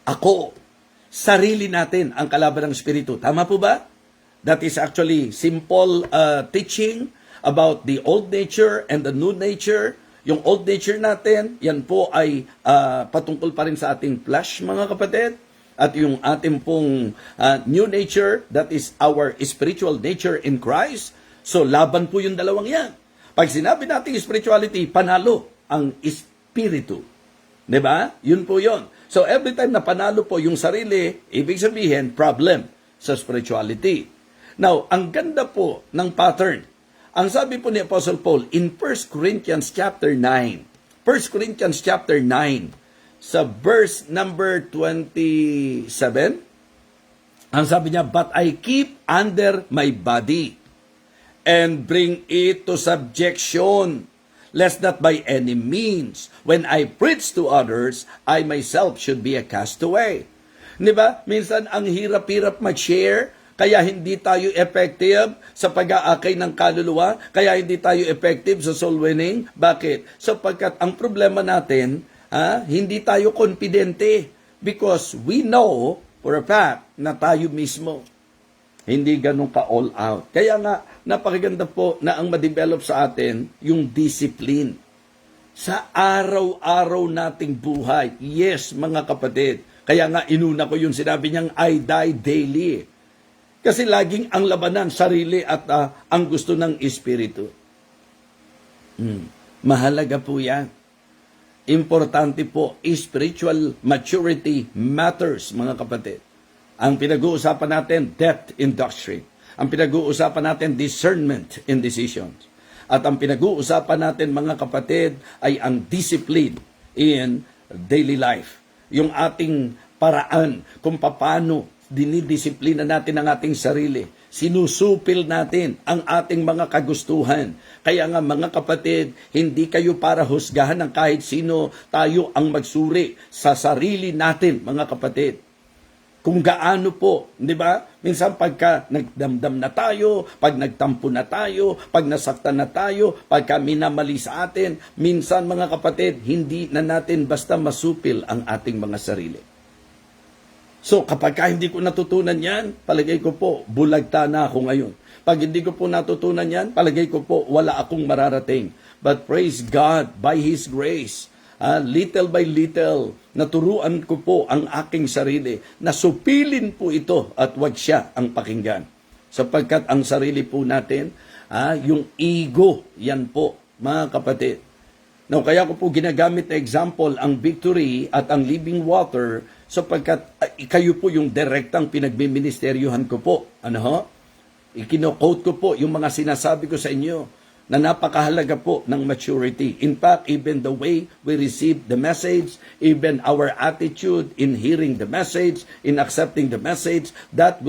ako, sarili natin ang kalaban ng Espiritu. Tama po ba? That is actually simple teaching about the old nature and the new nature. Yung old nature natin, yan po ay patungkol pa rin sa ating flesh, mga kapatid. At yung ating pong new nature, that is our spiritual nature in Christ. So, laban po yung dalawang yan. Pag sinabi natin spirituality, panalo ang espiritu. Diba? Yun po yun. So, every time na panalo po yung sarili, ibig sabihin, problem sa spirituality. Now, ang ganda po ng pattern. Ang sabi po ni Apostle Paul in 1 Corinthians chapter 9. 1 Corinthians chapter 9, sa verse number 27, ang sabi niya, but I keep under my body and bring it to subjection, lest that by any means, when I preach to others, I myself should be a castaway. Diba? Minsan, ang hirap-hirap mag-share, kaya hindi tayo effective sa pag-aakay ng kaluluwa, kaya hindi tayo effective sa soul winning. Bakit? Sapagkat ang problema natin, hindi tayo confidente because we know for a fact na tayo mismo hindi ganun ka all out. Kaya nga, napakaganda po na ang ma-develop sa atin yung discipline sa araw-araw nating buhay. Yes, mga kapatid. Kaya nga, inuna ko yung sinabi niyang I die daily. Kasi laging ang labanan, sarili at ang gusto ng Espiritu. Mahalaga po yan. Importante po, spiritual maturity matters, mga kapatid. Ang pinag-uusapan natin, depth in doctrine. Ang pinag-uusapan natin, discernment in decisions. At ang pinag-uusapan natin, mga kapatid, ay ang discipline in daily life. Yung ating paraan kung paano dinidisiplina natin ang ating sarili. Sinusupil natin ang ating mga kagustuhan. Kaya nga mga kapatid, hindi kayo para husgahan ng kahit sino. Tayo ang magsuri sa sarili natin, mga kapatid. Kung gaano po, di ba? Minsan pagka nagdamdam na tayo, pag nagtampo na tayo, pag nasaktan na tayo, pagka minamali sa atin, minsan mga kapatid, hindi na natin basta masupil ang ating mga sarili. So, kapag hindi ko natutunan yan, palagay ko po, bulagta na ako ngayon. Pag hindi ko po natutunan yan, palagay ko po, wala akong mararating. But praise God, by His grace, little by little, naturuan ko po ang aking sarili na supilin po ito at wag siya ang pakinggan. Sapagkat ang sarili po natin, yung ego, yan po, mga kapatid. Now, kaya ko po ginagamit na example ang victory at ang living water sapagkat kayo po yung direktang pinagbiministeryohan ko po. Ano ho? Ikino-quote ko po yung mga sinasabi ko sa inyo na napakahalaga po ng maturity. In fact, even the way we receive the message, even our attitude in hearing the message, in accepting the message, that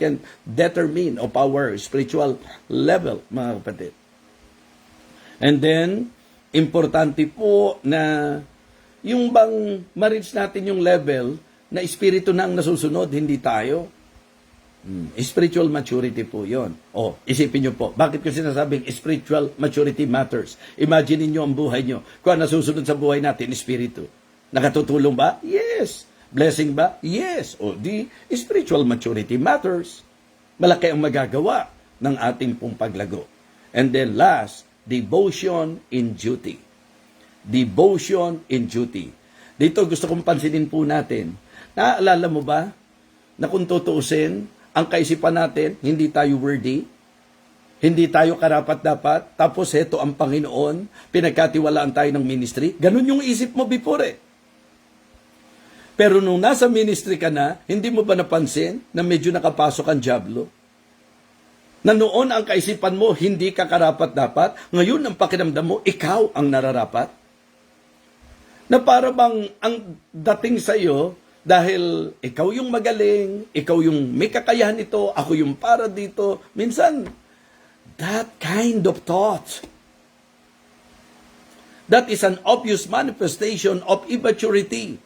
can determine of our spiritual level, mga kapatid. And then, importante po na yung bang ma-reach natin yung level na espiritu na ang nasusunod, hindi tayo. Spiritual maturity po yon. Isipin nyo po, bakit ko sinasabing spiritual maturity matters? Imagine niyo ang buhay nyo. Kung ang nasusunod sa buhay natin, espiritu. Nakatutulong ba? Yes. Blessing ba? Yes. Di spiritual maturity matters. Malaki ang magagawa ng ating pong paglago. And then last, devotion in duty. Devotion in duty. Dito gusto kong pansinin po natin. Naaalala mo ba na kung tutuusin, ang kaisipan natin, hindi tayo worthy, hindi tayo karapat-dapat, tapos heto ang Panginoon, pinagkatiwalaan tayo ng ministry. Ganun yung isip mo before eh. Pero nung nasa ministry ka na, hindi mo ba napansin na medyo nakapasok ang dyablo? Na noon ang kaisipan mo, hindi ka karapat-dapat, ngayon ang pakiramdam mo, ikaw ang nararapat? Na para bang ang dating sa iyo, dahil ikaw yung magaling, ikaw yung may kakayahan ito, ako yung para dito, minsan, that kind of thought, that is an obvious manifestation of immaturity.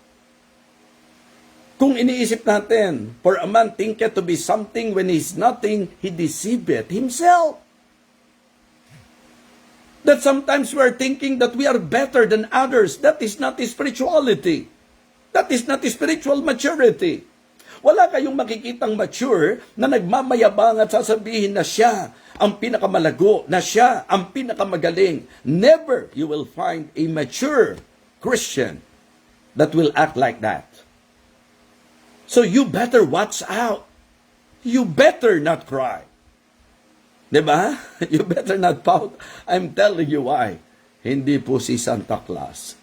Kung iniisip natin, for a man thinketh to be something when he is nothing, he deceiveth himself. That sometimes we are thinking that we are better than others. That is not spirituality. That is not spiritual maturity. Wala kayong makikitang mature na nagmamayabang at sasabihin na siya ang pinakamalago, na siya ang pinakamagaling. Never you will find a mature Christian that will act like that. So you better watch out. You better not cry. Diba? You better not pout. I'm telling you why. Hindi po si Santa Claus.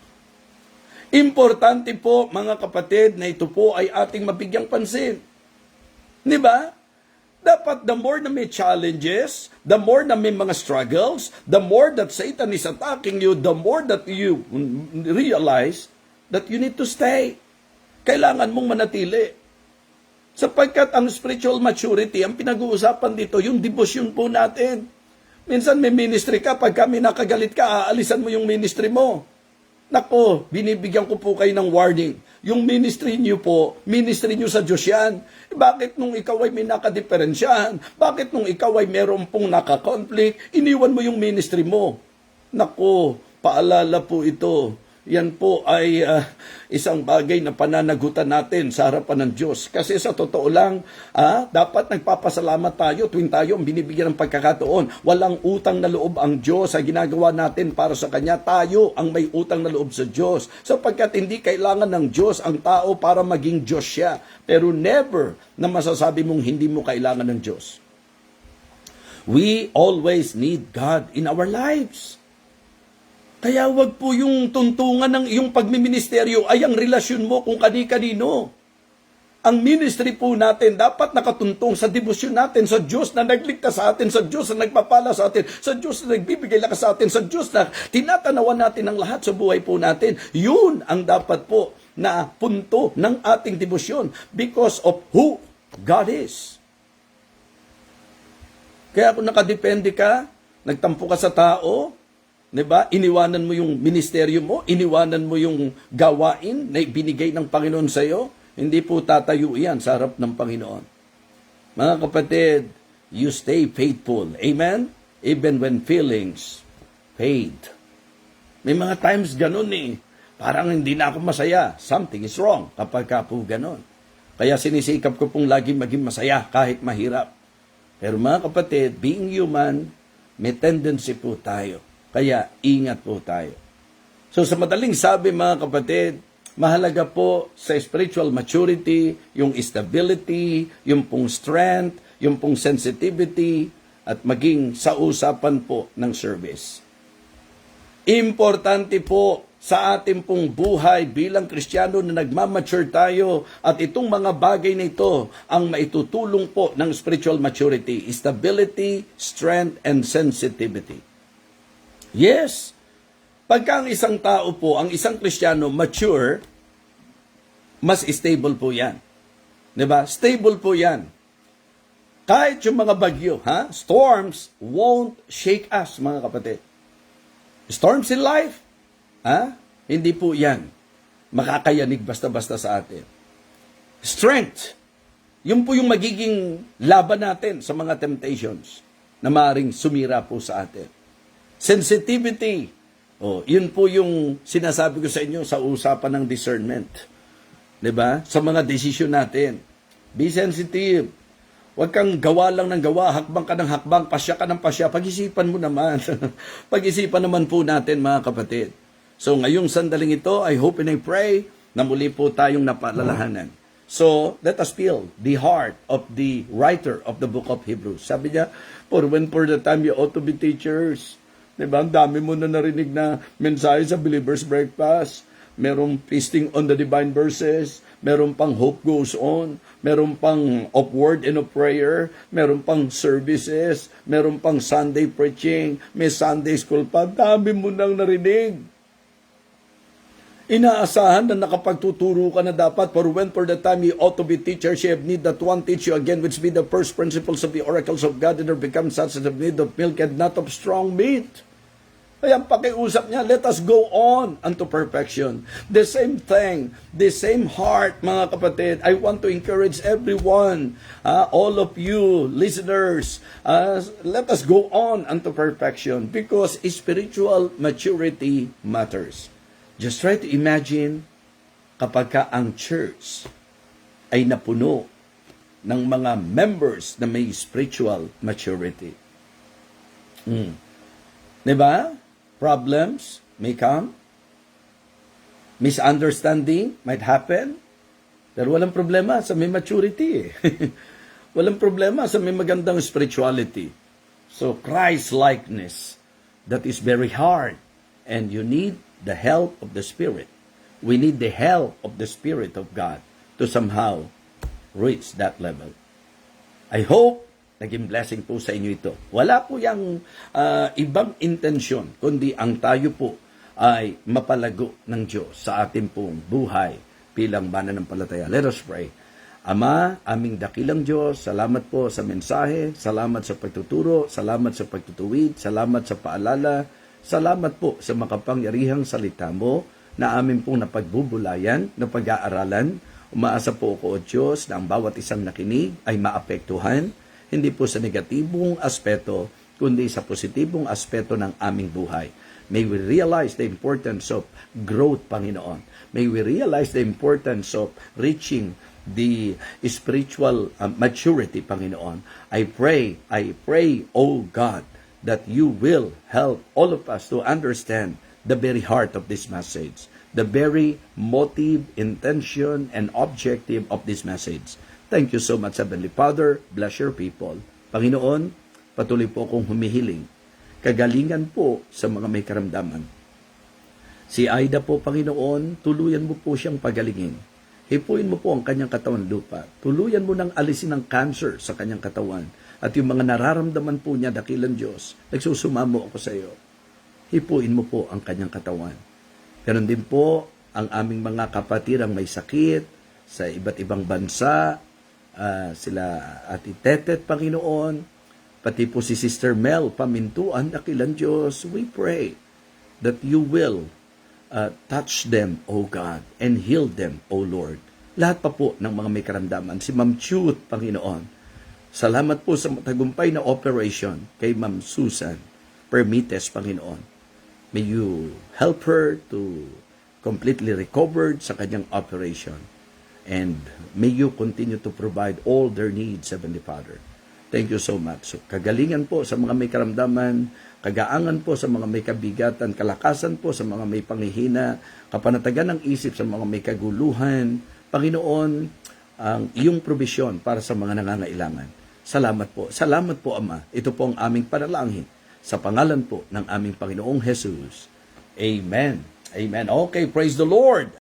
Importante po, mga kapatid, na ito po ay ating mabigyang pansin. Diba? Dapat the more na may challenges, the more na may mga struggles, the more that Satan is attacking you, the more that you realize that you need to stay. Kailangan mong manatili. Sapagkat ang spiritual maturity, ang pinag-uusapan dito, yung devotion po natin. Minsan may ministry ka, pag kami nakagalit ka, aalisan mo yung ministry mo. Nako, binibigyan ko po kayo ng warning. Yung ministry niyo po, ministry niyo sa Diyos yan. Bakit nung ikaw ay may nakadiferensyahan? Bakit nung ikaw ay meron pong nakakonflict? Iniwan mo yung ministry mo. Nako, paalala po ito. Yan po ay isang bagay na pananagutan natin sa harapan ng Diyos. Kasi sa totoo lang, dapat nagpapasalamat tayo tuwing tayo ang binibigyan ng pagkakataon. Walang utang na loob ang Diyos sa ginagawa natin para sa Kanya. Tayo ang may utang na loob sa Diyos. Sapagkat hindi kailangan ng Diyos ang tao para maging Diyos siya. Pero never na masasabi mong hindi mo kailangan ng Diyos. We always need God in our lives. Kaya wag po yung tuntungan ng iyong pagmiministeryo ay ang relasyon mo kung kani-kanino. Ang ministry po natin dapat nakatuntong sa debosyon natin sa Diyos na nagligtas sa atin, sa Diyos na nagpapala sa atin, sa Diyos na nagbibigay lakas sa atin, sa Diyos na tinatanawan natin ang lahat sa buhay po natin. Yun ang dapat po na punto ng ating debosyon because of who God is. Kaya kung nakadepende ka, nagtampo ka sa tao, diba? Iniwanan mo yung ministeryo mo, iniwanan mo yung gawain na binigay ng Panginoon sa iyo, hindi po tatayo yan sa harap ng Panginoon. Mga kapatid, you stay faithful. Amen? Even when feelings fade. May mga times ganun eh. Parang hindi na ako masaya. Something is wrong kapag ka po ganun. Kaya sinisikap ko pong lagi maging masaya kahit mahirap. Pero mga kapatid, being human, may tendency po tayo. Kaya ingat po tayo. So sa madaling sabi mga kapatid, mahalaga po sa spiritual maturity, yung stability, yung pong strength, yung pong sensitivity, at maging sa usapan po ng service. Importante po sa ating pong buhay bilang Kristiyano na nagmamature tayo at itong mga bagay na ito ang maitutulong po ng spiritual maturity, stability, strength, and sensitivity. Yes, pagka ang isang tao po, ang isang Kristiyano mature, mas stable po yan. Diba? Stable po yan. Kahit yung mga bagyo, storms won't shake us, mga kapatid. Storms in life, hindi po yan makakayanig basta-basta sa atin. Strength, yun po yung magiging laban natin sa mga temptations na maaaring sumira po sa atin. Sensitivity, yun po yung sinasabi ko sa inyo sa usapan ng discernment. Diba? Sa mga desisyon natin. Be sensitive. Huwag kang gawa lang ng gawa, hakbang ka ng hakbang, pasya ka ng pasya. Pag-isipan mo naman. Pag-isipan naman po natin, mga kapatid. So ngayong sandaling ito, I hope and I pray na muli po tayong napaalalahanan. So let us feel the heart of the writer of the book of Hebrews. Sabi niya, for the time you ought to be teachers. Diba? Ang dami mo na narinig na mensahe sa Believer's Breakfast. Merong feasting on the divine verses. Meron pang hope goes on. Meron pang of word and of prayer. Meron pang services. Meron pang Sunday preaching. May Sunday school pa. Dami mo nang narinig. Inaasahan na nakapagtuturo ka na dapat for the time you ought to be teachers, you have need that one teach you again, which be the first principles of the oracles of God, and become such as have need of milk and not of strong meat. Kaya ang pakiusap niya, let us go on unto perfection. The same thing, the same heart, mga kapatid. I want to encourage everyone, all of you listeners, let us go on unto perfection because spiritual maturity matters. Just try to imagine kapag ka ang church ay napuno ng mga members na may spiritual maturity. Diba? Problems may come. Misunderstanding might happen. Pero walang problema sa may maturity. Walang problema sa may magandang spirituality. So, Christ-likeness, that is very hard. And you need the help of the Spirit. We need the help of the Spirit of God to somehow reach that level. I hope naging blessing po sa inyo ito. Wala po yung ibang intensyon, kundi ang tayo po ay mapalago ng Diyos sa ating pong buhay bilang mananampalataya. Let us pray. Ama, aming dakilang Diyos, salamat po sa mensahe, salamat sa pagtuturo, salamat sa pagtutuwid, salamat sa paalala, salamat po sa makapangyarihang salita mo na amin pong napagbubulayan, na pag-aaralan. Umaasa po ako, O Diyos, na ang bawat isang nakinig ay maapektuhan, hindi po sa negatibong aspeto, kundi sa positibong aspeto ng aming buhay. May we realize the importance of growth, Panginoon. May we realize the importance of reaching the spiritual maturity, Panginoon. I pray, O God, that you will help all of us to understand the very heart of this message, the very motive, intention, and objective of this message. Thank you so much, Heavenly Father. Bless your people. Panginoon, patuloy po akong humihiling. Kagalingan po sa mga may karamdaman. Si Aida po, Panginoon, tuluyan mo po siyang pagalingin. Hipuin mo po ang kanyang katawan lupa. Tuluyan mo nang alisin ang cancer sa kanyang katawan. At yung mga nararamdaman po niya, dakilang Diyos, nagsusumamo ako sa iyo. Hipuin mo po ang kanyang katawan. Ganon din po ang aming mga kapatid ang may sakit sa iba't ibang bansa, sila Ate Tetet, Panginoon, pati po si Sister Mel Pamintuan, dakilang Diyos, we pray that you will touch them, O God, and heal them, O Lord. Lahat pa po ng mga may karamdaman. Si Ma'am Chut, Panginoon, salamat po sa matagumpay na operation kay Ma'am Susan Permites, Panginoon. May you help her to completely recover sa kanyang operation. And may you continue to provide all their needs, Heavenly Father. Thank you so much. So, kagalingan po sa mga may karamdaman, kagaangan po sa mga may kabigatan, kalakasan po sa mga may panghihina, kapanatagan ng isip sa mga may kaguluhan. Panginoon, ang iyong provisyon para sa mga nangangailangan. Salamat po. Salamat po, Ama. Ito po ang aming panalangin sa pangalan po ng aming Panginoong Jesus. Amen. Amen. Okay, praise the Lord.